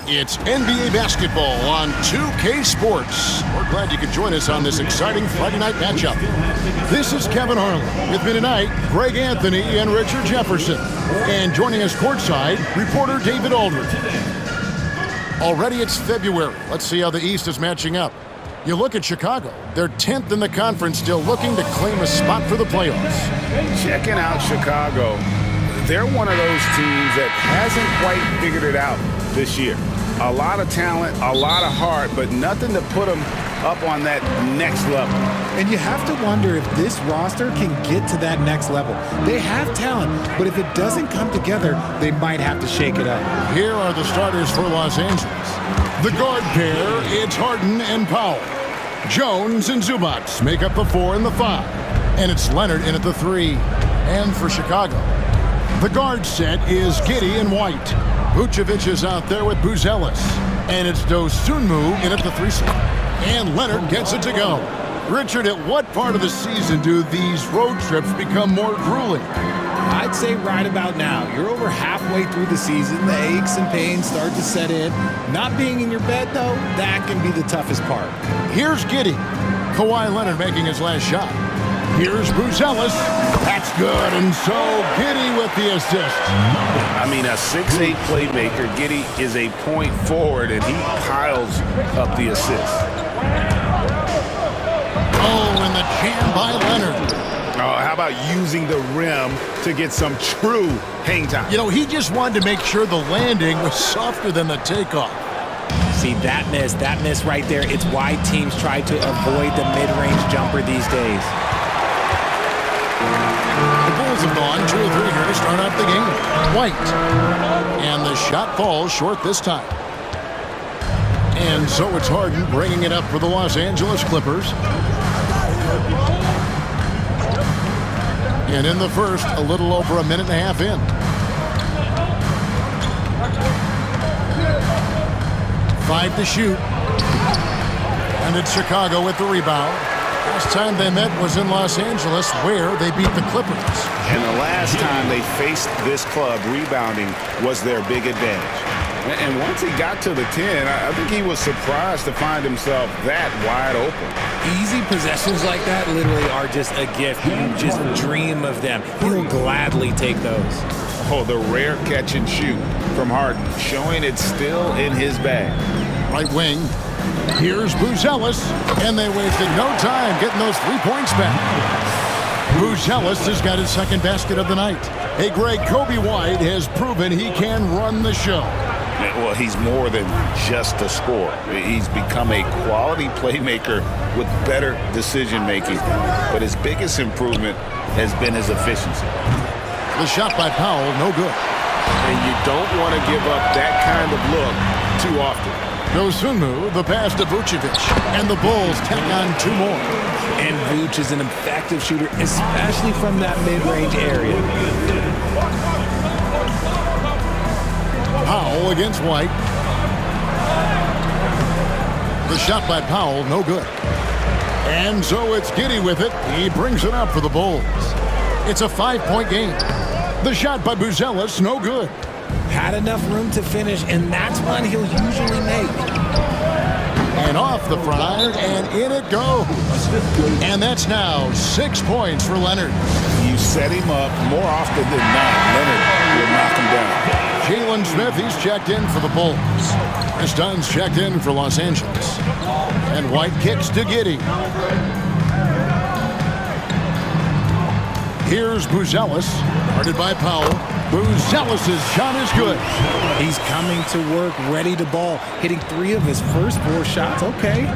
It's NBA basketball on 2K Sports. We're glad you could join us on this exciting Friday night matchup. This is Kevin Harlan. With me tonight, Greg Anthony and Richard Jefferson. And joining us courtside, reporter David Aldridge. Already it's February. Let's see how the East is matching up. You look at Chicago. They're 10th in the conference, still looking to claim a spot for the playoffs. Checking out Chicago. They're one of those teams that hasn't quite figured it out this year. A lot of talent, a lot of heart, but nothing to put them up on that next level. And you have to wonder if this roster can get to that next level. They have talent, but if it doesn't come together, they might have to shake it up. Here are the starters for Los Angeles. The guard pair, it's Harden and Powell. Jones and Zubac make up the 4 and the 5. And it's Leonard in at the 3. And for Chicago, the guard set is Giddey and White. Vucevic is out there with Buzelis. And it's Dosunmu in at the 3 slot. And Leonard gets it to go. Richard, at what part of the season do these road trips become more grueling? I'd say right about now. You're over halfway through the season. The aches and pains start to set in. Not being in your bed, though, that can be the toughest part. Here's Giddey. Kawhi Leonard making his last shot. Here's Buzelis. That's good, and so Giddey with the assist. I mean, a 6'8 playmaker. Giddey is a point forward, and he piles up the assists. Oh, and the jam by Leonard. Oh, how about using the rim to get some true hang time? You know, he just wanted to make sure the landing was softer than the takeoff. See, that miss right there, it's why teams try to avoid the mid-range jumper these days. The Bulls have gone 2 or 3 here to start out the game. White. And the shot falls short this time. And so it's Harden bringing it up for the Los Angeles Clippers. And in the first, a little over a minute and a half in. 5 to shoot. And it's Chicago with the rebound. Last time they met was in Los Angeles, where they beat the Clippers. And the last time they faced this club, rebounding was their big advantage. And once he got to the 10, I think he was surprised to find himself that wide open. Easy possessions like that literally are just a gift. You just dream of them. He'll gladly take those. Oh, the rare catch and shoot from Harden, showing it's still in his bag. Right wing. Here's Buzelis, and they wasted no time getting those 3 points back. Buzelis has got his second basket of the night. Hey, Greg, Kobe White has proven he can run the show. Well, he's more than just a scorer. He's become a quality playmaker with better decision-making. But his biggest improvement has been his efficiency. The shot by Powell, no good. And you don't want to give up that kind of look too often. Dosunmu, the pass to Vucevic. And the Bulls tack on 2 more. And Vuce is an effective shooter, especially from that mid-range area. Powell against White. The shot by Powell, no good. And so it's Giddey with it. He brings it up for the Bulls. It's a 5-point game. The shot by Buzelis, no good. Had enough room to finish, and that's one he'll usually make. And off the front iron, and in it goes. And that's now 6 points for Leonard. You set him up more often than not. Leonard will knock him down. Jalen Smith, he's checked in for the Bulls. As Dunn's checked in for Los Angeles. And White kicks to Giddey. Here's Buzelis, guarded by Powell. Buzelis' shot is good. He's coming to work, ready to ball, hitting 3 of his first 4 shots. Okay.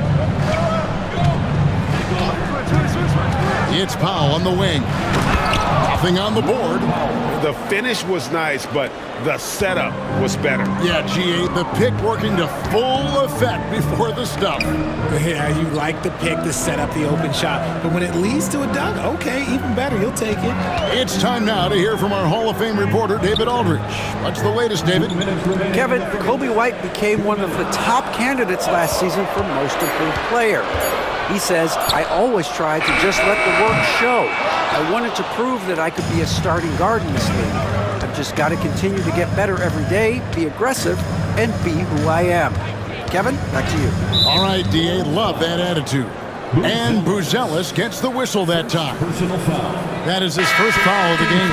It's Powell on the wing. Nothing on the board. The finish was nice, but the setup was better. Yeah, GA, the pick working to full effect before the stuff. Yeah, you like the pick to set up the open shot, but when it leads to a dunk, okay, even better, you'll take it. It's time now to hear from our Hall of Fame reporter, David Aldridge. What's the latest, David? Kevin, Kobe White became one of the top candidates last season for Most Improved Player. He says, I always tried to just let the work show. I wanted to prove that I could be a starting guard in this league. I've just got to continue to get better every day, be aggressive, and be who I am. Kevin, back to you. All right, D.A., love that attitude. And Buzelis gets the whistle that time. Personal foul. That is his first foul of the game.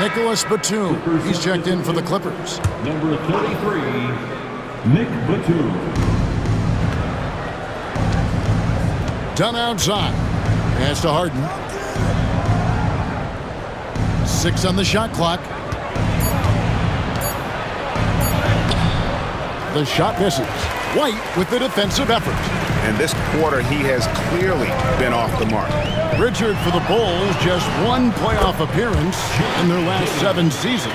Nicholas Batum, he's checked in for the Clippers. Number 33, Nick Batum. Done outside. Pass to Harden. 6 on the shot clock. The shot misses. White with the defensive effort. And this quarter, he has clearly been off the mark. Richard for the Bulls, just one playoff appearance in their last 7 seasons.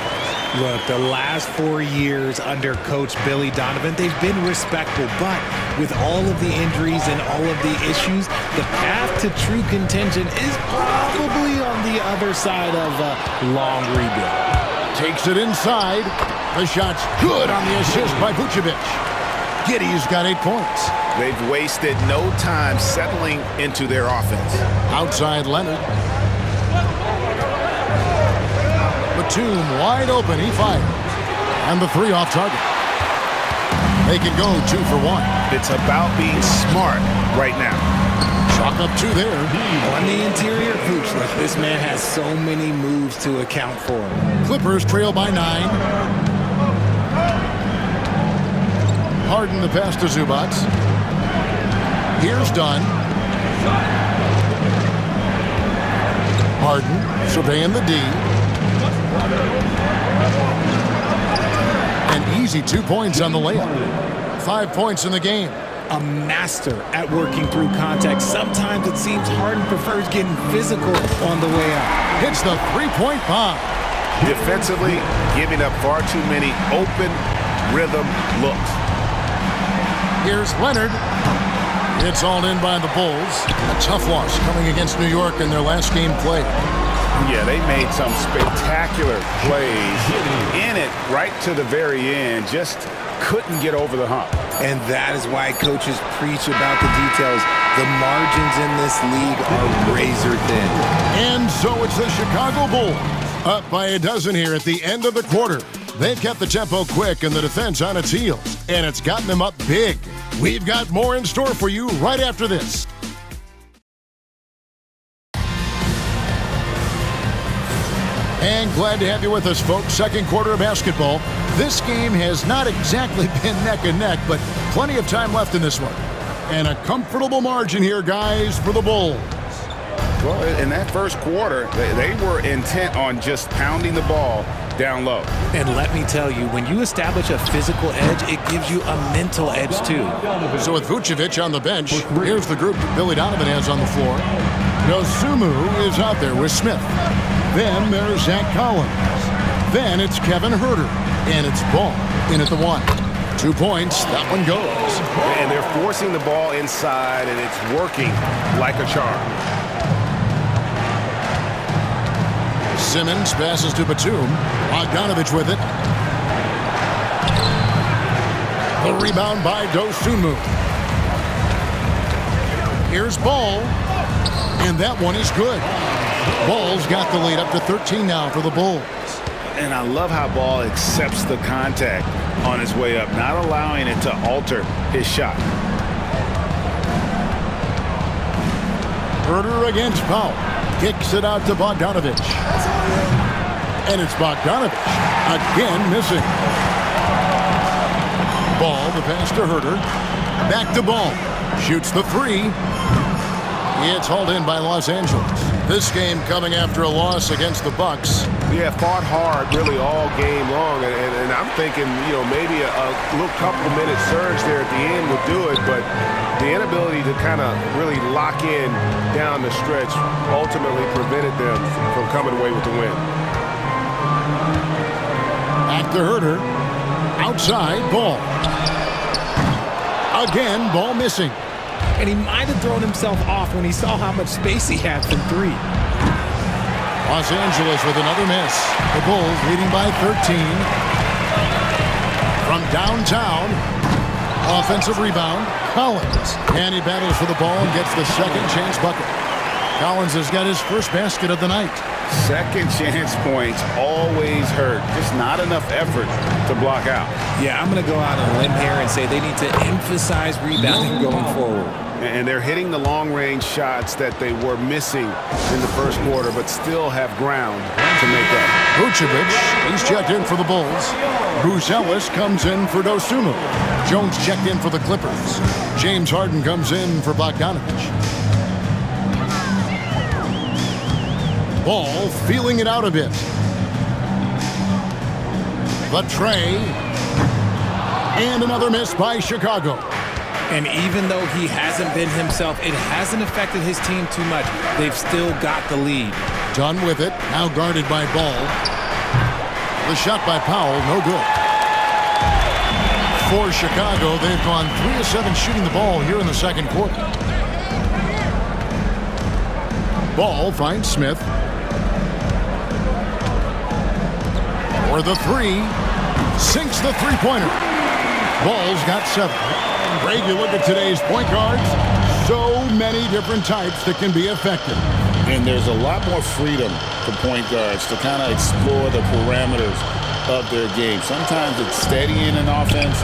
Look, the last 4 years under Coach Billy Donovan, they've been respectful, but with all of the injuries and all of the issues, the path to true contention is probably on the other side of a long rebuild. Takes it inside. The shot's good on the assist by Vucevic. Giddey's got 8 points. They've wasted no time settling into their offense. Outside Leonard. Batum wide open. He fires. And the 3 off target. They can go 2 for 1. It's about being smart right now. Chalk up 2 there. On the interior, Hoops, look, this man has so many moves to account for. Clippers trail by 9. Harden the pass to Zubac. Here's Dunn. Harden surveying the D. An easy 2 points on the layup. 5 points in the game. A master at working through contact. Sometimes it seems Harden prefers getting physical on the way out. Hits the 3-point bomb. Defensively, giving up far too many open rhythm looks. Here's Leonard. It's all in by the Bulls. A tough loss coming against New York in their last game played. Yeah, they made some spectacular plays in it right to the very end. Just couldn't get over the hump. And that is why coaches preach about the details. The margins in this league are razor thin. And so it's the Chicago Bulls up by a dozen here at the end of the quarter. They've kept the tempo quick and the defense on its heels, and it's gotten them up big. We've got more in store for you right after this. And glad to have you with us, folks. Second quarter of basketball. This game has not exactly been neck and neck, but plenty of time left in this one. And a comfortable margin here, guys, for the Bulls. Well, in that first quarter, they were intent on just pounding the ball down low. And let me tell you, when you establish a physical edge, it gives you a mental edge too. So with Vucevic on the bench, here's the group Billy Donovan has on the floor. Dosunmu is out there with Smith. Then there's Zach Collins. Then it's Kevin Huerter. And it's Ball in at the 1. 2 points, that one goes. And they're forcing the ball inside, and it's working like a charm. Simmons passes to Batum. Bogdanovich with it. The rebound by Dosunmu. Here's Ball. And that one is good. Ball's got the lead up to 13 now for the Bulls. And I love how Ball accepts the contact on his way up, not allowing it to alter his shot. Huerter against Powell. Kicks it out to Bogdanovich. And it's Bogdanovich again missing. Ball, the pass to Huerter. Back to Ball. Shoots the 3. It's hauled in by Los Angeles. This game coming after a loss against the Bucks. Yeah, fought hard really all game long, and I'm thinking, maybe a little couple-minute surge there at the end would do it, but the inability to kind of really lock in down the stretch ultimately prevented them from coming away with the win. Back to Huerter. Outside, Ball. Again, Ball missing. And he might have thrown himself off when he saw how much space he had from 3. Los Angeles with another miss. The Bulls leading by 13. From downtown, offensive rebound, Collins. And he battles for the ball and gets the second chance bucket. Collins has got his first basket of the night. Second chance points always hurt. Just not enough effort to block out. Yeah, I'm going to go out on a limb here and say they need to emphasize rebounding going forward. And they're hitting the long-range shots that they were missing in the first quarter, but still have ground to make up. Vucevic, he's checked in for the Bulls. Buzelis comes in for Dosunmu. Jones checked in for the Clippers. James Harden comes in for Bogdanovich. Ball feeling it out a bit. The tray. And another miss by Chicago. And even though he hasn't been himself, it hasn't affected his team too much. They've still got the lead. Done with it. Now guarded by Ball. The shot by Powell, no good. For Chicago, they've gone 3 of 7 shooting the ball here in the second quarter. Ball finds Smith. For the three. Sinks the three-pointer. Ball's got 7. Greg, you look at today's point guards, so many different types that can be effective. And there's a lot more freedom for point guards to kind of explore the parameters of their game. Sometimes it's steadying an offense.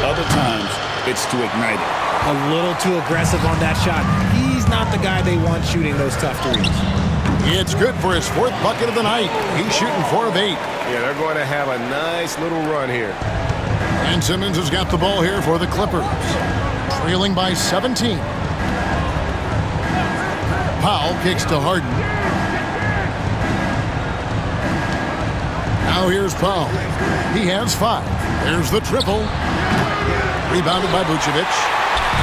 Other times it's to ignite it. A little too aggressive on that shot. He's not the guy they want shooting those tough threes. It's good for his 4th bucket of the night. He's shooting 4 of 8. Yeah, they're going to have a nice little run here. And Simmons has got the ball here for the Clippers. Trailing by 17. Powell kicks to Harden. Now here's Powell. He has 5. There's the triple. Rebounded by Vucevic.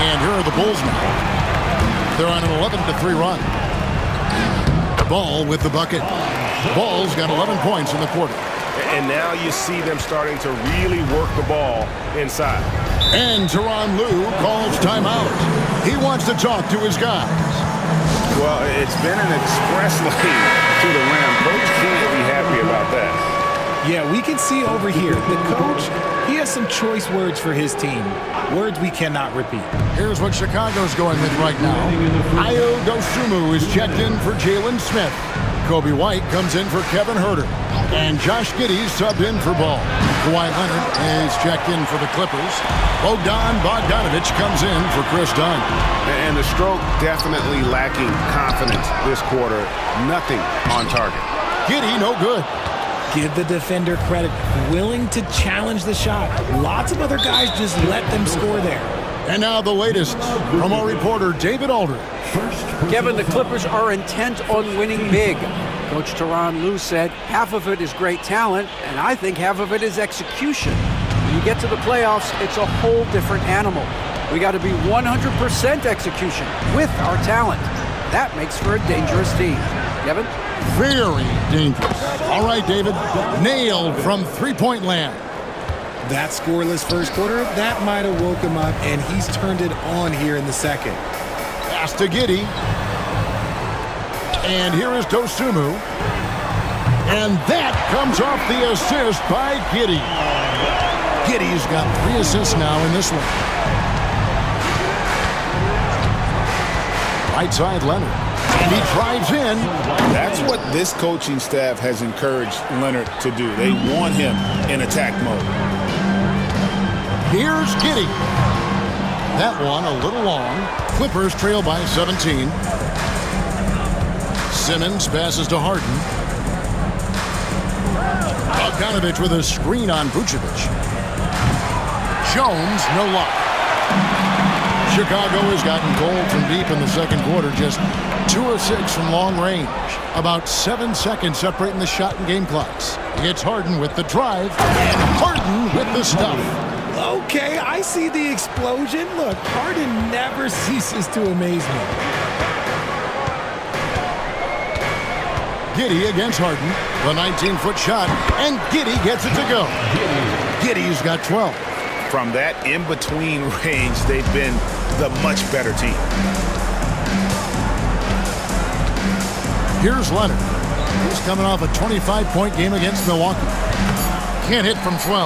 And here are the Bulls now. They're on an 11-3 run. Ball with the bucket. Ball's got 11 points in the quarter. And now you see them starting to really work the ball inside. And Tyronn Lue calls timeout. He wants to talk to his guys. Well, it's been an express lane to the rim. Coach can't be happy about that. Yeah, we can see over here, the coach, he has some choice words for his team. Words we cannot repeat. Here's what Chicago's going with right now. Ayo Dosunmu is checked in for Jalen Smith. Kobe White comes in for Kevin Huerter. And Josh Giddey subbed in for Ball. Kawhi Leonard is checked in for the Clippers. Bogdanovich comes in for Chris Dunn. And the stroke definitely lacking confidence this quarter. Nothing on target. Giddey, no good. Give the defender credit. Willing to challenge the shot. Lots of other guys just let them score there. And now the latest from our reporter, David Aldridge. Kevin, the Clippers are intent on winning big. Coach Tyronn Lue said half of it is great talent, and I think half of it is execution. When you get to the playoffs, it's a whole different animal. We got to be 100% execution with our talent. That makes for a dangerous team. Kevin? Very dangerous. All right, David. Nailed from three-point land. That scoreless first quarter, that might have woke him up, and he's turned it on here in the second. Pass to Giddey. And here is Dosunmu. And that comes off the assist by Giddey. Giddey's got 3 assists now in this one. Right side Leonard. And he drives in. That's what this coaching staff has encouraged Leonard to do. They want him in attack mode. Here's Giddey. That one a little long. Clippers trail by 17. Simmons passes to Harden. Bogdanovich with a screen on Vucevic. Jones, no luck. Chicago has gotten cold from deep in the second quarter, just 2 of 6 from long range. About 7 seconds separating the shot and game clocks. It's Harden with the drive, and Harden with the stuff. Okay, I see the explosion. Look, Harden never ceases to amaze me. Giddey against Harden, the 19-foot shot, and Giddey gets it to go. Giddey's got 12. From that in-between range, they've been the much better team. Here's Leonard. He's coming off a 25-point game against Milwaukee. Can't hit from 12.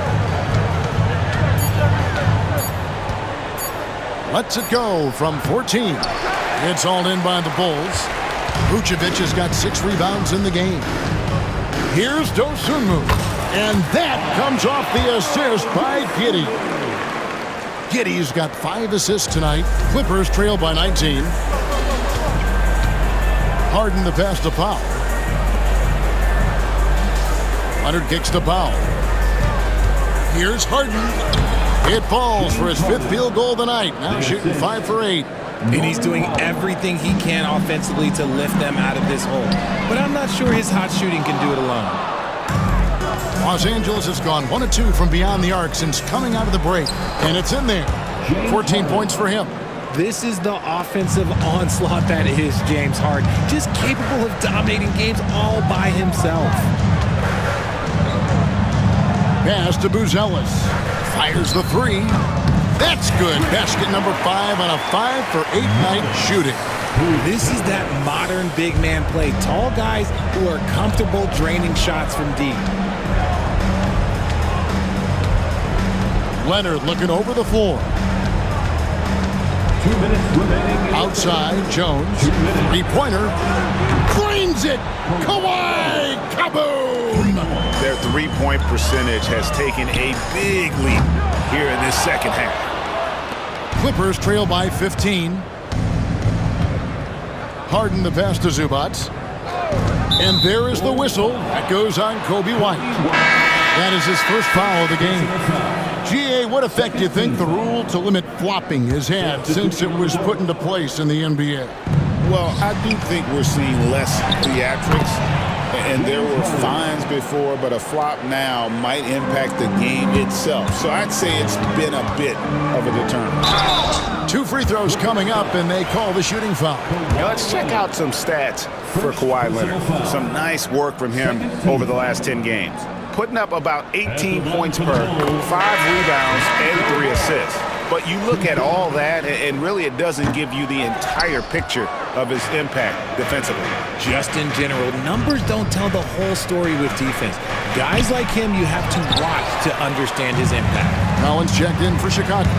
lets it go from 14. It's all in by the Bulls. Vucevic has got 6 rebounds in the game. Here's Dosunmu. And that comes off the assist by Giddey. Giddey's got 5 assists tonight. Clippers trail by 19. Harden the pass to Powell. Leonard kicks to Powell. Here's Harden. It falls for his 5th field goal tonight. Now shooting 5 for 8. And he's doing everything he can offensively to lift them out of this hole. But I'm not sure his hot shooting can do it alone. Los Angeles has gone 1 of 2 from beyond the arc since coming out of the break. And it's in there. 14 points for him. This is the offensive onslaught that is James Harden. Just capable of dominating games all by himself. Pass to Buzelis. Fires the 3. That's good. Basket number 5 on a 5 for 8 night shooting. This is that modern big man play. Tall guys who are comfortable draining shots from deep. Leonard looking over the floor. 2 minutes remaining. Outside, Jones. 3-pointer. Cleans it. Kawhi. Kaboom. Their three-point percentage has taken a big leap here in this second half. Clippers trail by 15. Harden the pass to Zubac. And there is the whistle. That goes on Coby White. That is his first foul of the game. GA, what effect do you think the rule to limit flopping has had since it was put into place in the NBA? Well, I do think we're seeing less theatrics. And there were fines before, but a flop now might impact the game itself. So I'd say it's been a bit of a deterrent. 2 free throws coming up, and they call the shooting foul. Now let's check out some stats for Kawhi Leonard. Some nice work from him over the last 10 games. Putting up about 18 points per, 5 rebounds, and 3 assists. But you look at all that, and really it doesn't give you the entire picture of his impact defensively. Just in general, numbers don't tell the whole story with defense. Guys like him, you have to watch to understand his impact. Collins checked in for Chicago.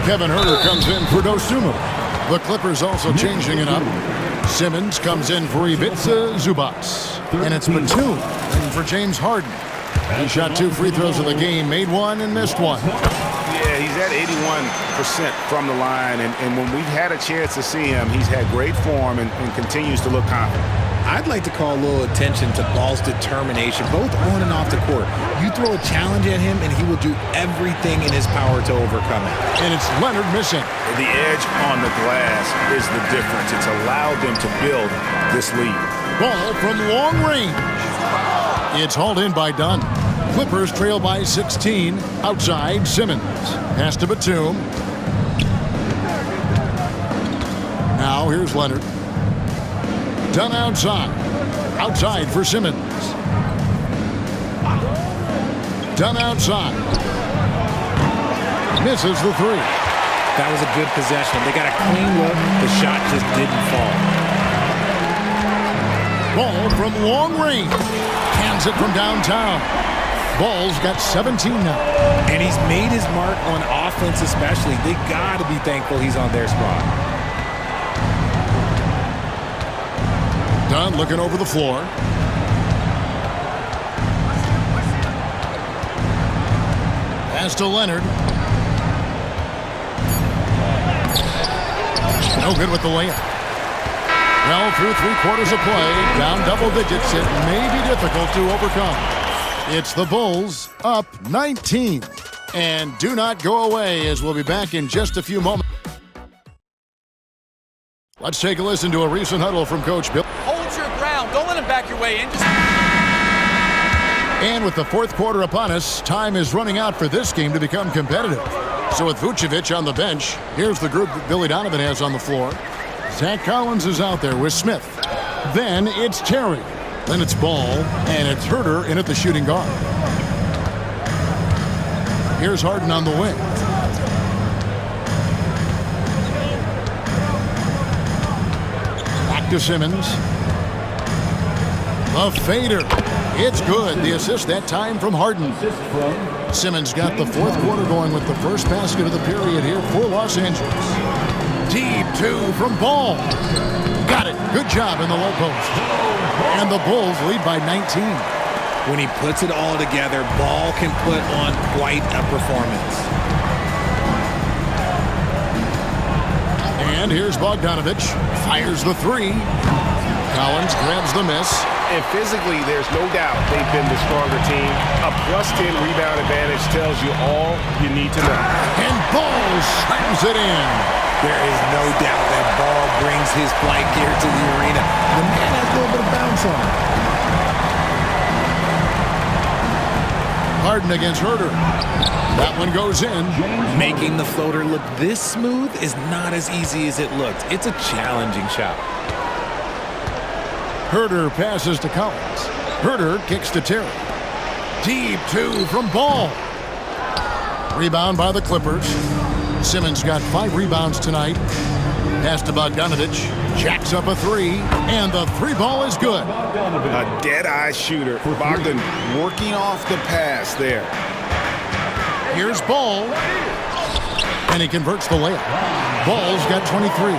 Kevin Huerter comes in for Dosunmu. The Clippers also changing it up. Simmons comes in for Ivica Zubac. And it's Batum in for James Harden. He shot 2 free throws of the game, made 1 and missed 1. Yeah, he's at 81% from the line, and when we've had a chance to see him, he's had great form and continues to look confident. I'd like to call a little attention to Ball's determination, both on and off the court. You throw a challenge at him, and he will do everything in his power to overcome it. And it's Leonard missing. The edge on the glass is the difference. It's allowed them to build this lead. Ball from long range. It's hauled in by Dunn. Clippers trail by 16. Outside, Simmons. Pass to Batum. Now here's Leonard. Dunn outside. Outside for Simmons. Dunn outside. Misses the 3. That was a good possession. They got a clean look. The shot just didn't fall. Ball from long range. Hands it from downtown. Ball's got 17 now. And he's made his mark on offense especially. They got to be thankful he's on their spot. Dunn looking over the floor. Pass to Leonard. No good with the layup. Well, through 3/4 of play, down double digits, it may be difficult to overcome. It's the Bulls up 19. And do not go away, as we'll be back in just a few moments. Let's take a listen to a recent huddle from Coach Bill. Hold your ground. Don't let him back your way in. And with the 4th quarter upon us, time is running out for this game to become competitive. So with Vucevic on the bench, here's the group that Billy Donovan has on the floor. Zach Collins is out there with Smith. Then it's Terry. Then it's Ball, and it's Huerter in at the shooting guard. Here's Harden on the wing. Back to Simmons. The fader. It's good. The assist that time from Harden. Simmons got the 4th quarter going with the first basket of the period here for Los Angeles. Deep two from Ball. Got it. Good job in the low post. And the Bulls lead by 19. When he puts it all together, Ball can put on quite a performance. And here's Bogdanovich. Fires the three. Collins grabs the miss. And physically, there's no doubt they've been the stronger team. A +10 rebound advantage tells you all you need to know. And Ball slams it in. There is no doubt that Ball brings his flight here to the arena. The man has a little bit of bounce on him. Harden against Herter. That one goes in. Making the floater look this smooth is not as easy as it looks. It's a challenging shot. Herter passes to Collins. Herter kicks to Terry. Deep two from Ball. Rebound by the Clippers. Simmons got 5 rebounds tonight. Pass to Bogdanovich. Jacks up a three. And the three ball is good. A dead-eye shooter. Bogdan working off the pass there. Here's Ball. And he converts the layup. Ball's got 23.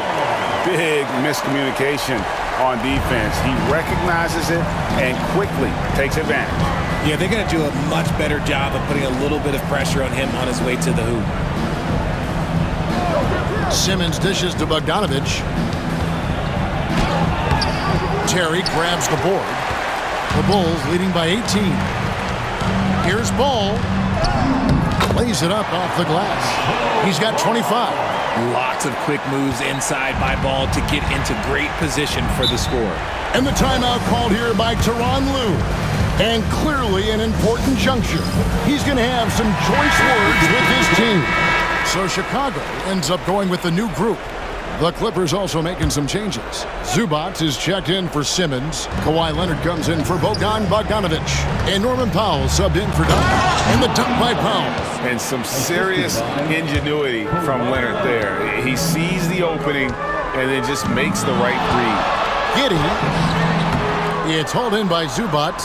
Big miscommunication on defense. He recognizes it and quickly takes advantage. Yeah, they're going to do a much better job of putting a little bit of pressure on him on his way to the hoop. Simmons dishes to Bogdanovich. Terry grabs the board. The Bulls leading by 18. Here's Ball. Lays it up off the glass. He's got 25. Lots of quick moves inside by Ball to get into great position for the score. And the timeout called here by Tyronn Lue. And clearly an important juncture. He's going to have some choice words with his team. So Chicago ends up going with the new group. The Clippers also making some changes. Zubac is checked in for Simmons. Kawhi Leonard comes in for Bogdan Bogdanovich. And Norman Powell subbed in for Dunk. And the dunk by Powell. And some serious ingenuity from Leonard there. He sees the opening and then just makes the right read. Giddey. It's hauled in by Zubac.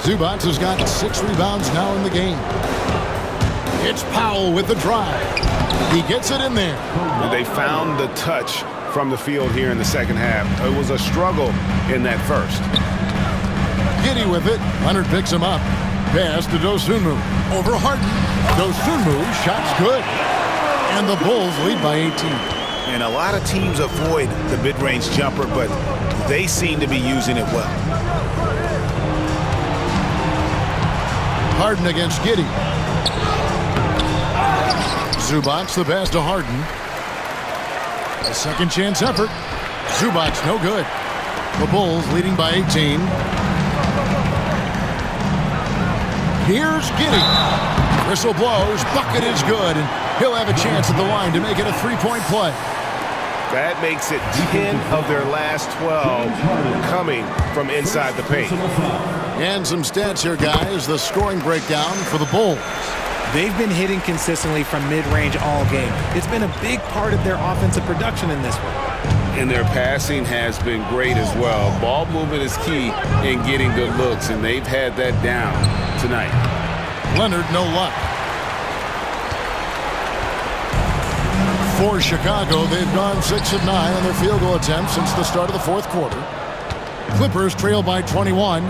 Zubac has got 6 rebounds now in the game. It's Powell with the drive. He gets it in there. They found the touch from the field here in the second half. It was a struggle in that first. Giddey with it. Leonard picks him up. Pass to Dosunmu. Over Harden. Dosunmu, shot's good. And the Bulls lead by 18. And a lot of teams avoid the mid-range jumper, but they seem to be using it well. Harden against Giddey. Zubac the pass to Harden. A second chance effort. Zubac no good. The Bulls leading by 18. Here's Giddey. Whistle blows. Bucket is good. And he'll have a chance at the line to make it a 3-point play. That makes it 10 of their last 12 coming from inside the paint. And some stats here, guys. The scoring breakdown for the Bulls. They've been hitting consistently from mid-range all game. It's been a big part of their offensive production in this one. And their passing has been great as well. Ball movement is key in getting good looks, and they've had that down tonight. Leonard, no luck. For Chicago, they've gone 6 of 9 on their field goal attempts since the start of the fourth quarter. Clippers trail by 21.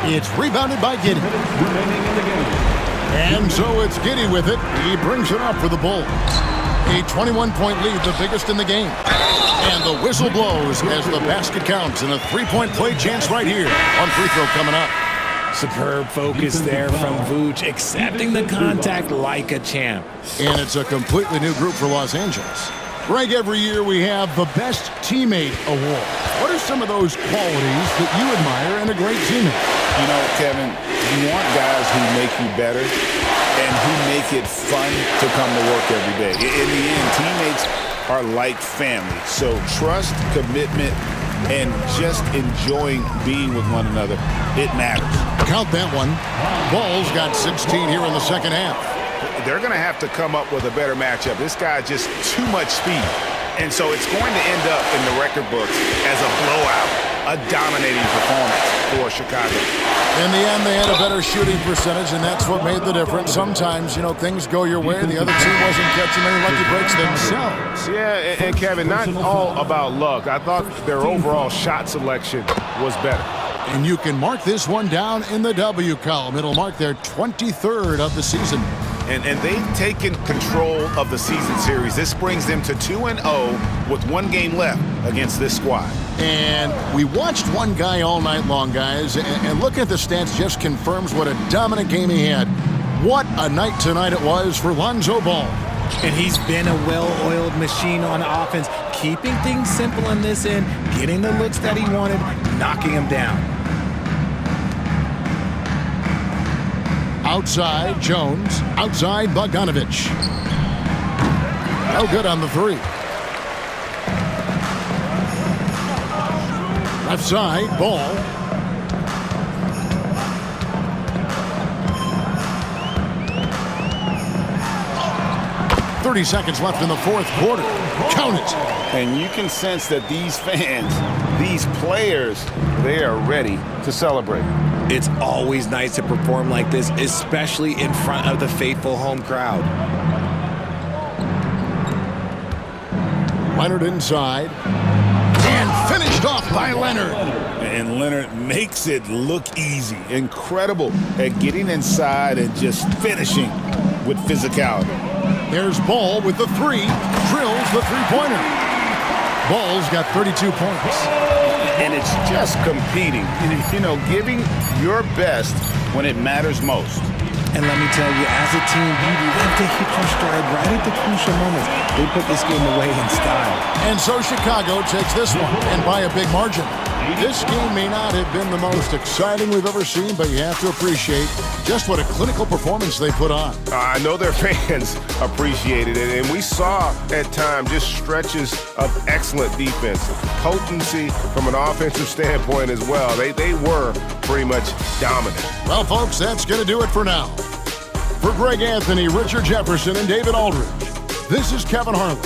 It's rebounded by Giddey. And so it's Giddey with it. He brings it up for the Bulls. A 21-point lead, the biggest in the game. And the whistle blows as the basket counts, and a 3-point play chance right here on free throw coming up. Superb focus there from Vooch, accepting the contact like a champ. And it's a completely new group for Los Angeles. Greg, every year we have the Best Teammate Award. What are some of those qualities that you admire in a great teammate? You know, Kevin, you want guys who make you better and who make it fun to come to work every day. In the end, teammates are like family. So trust, commitment, and just enjoying being with one another, it matters. Count that one. Bulls got 16 here in the second half. They're going to have to come up with a better matchup. This guy just too much speed. And so it's going to end up in the record books as a blowout, a dominating performance for Chicago. In the end, they had a better shooting percentage, and that's what made the difference. Sometimes, things go your way, and the other team wasn't catching any lucky breaks themselves. Yeah, and Kevin, not all about luck. I thought their overall shot selection was better. And you can mark this one down in the W column. It'll mark their 23rd of the season. And they've taken control of the season series. This brings them to 2-0 with one game left against this squad. And we watched one guy all night long, guys, and looking at the stats just confirms what a dominant game he had. What a night tonight it was for Lonzo Ball. And he's been a well-oiled machine on offense, keeping things simple in this end, getting the looks that he wanted, knocking them down. Outside, Jones. Outside, Bogdanovich. No good on the three. Left side, Ball. .30 seconds left in the fourth quarter. Count it. And you can sense that these fans, these players, they are ready to celebrate. It's always nice to perform like this, especially in front of the faithful home crowd. Leonard inside. And finished off by Leonard. And Leonard makes it look easy. Incredible at getting inside and just finishing with physicality. There's Ball with the three. Drills the three-pointer. Ball's got 32 points. And it's just competing, giving your best when it matters most. And let me tell you, as a team, you love to hit your stride right at the crucial moments. They put this game away in style. And so Chicago takes this one, and by a big margin. This game may not have been the most exciting we've ever seen, but you have to appreciate just what a clinical performance they put on. I know their fans appreciated it, and we saw at times just stretches of excellent defense, potency from an offensive standpoint as well. They were pretty much dominant. Well, folks, that's going to do it for now. For Greg Anthony, Richard Jefferson, and David Aldridge, this is Kevin Harlan.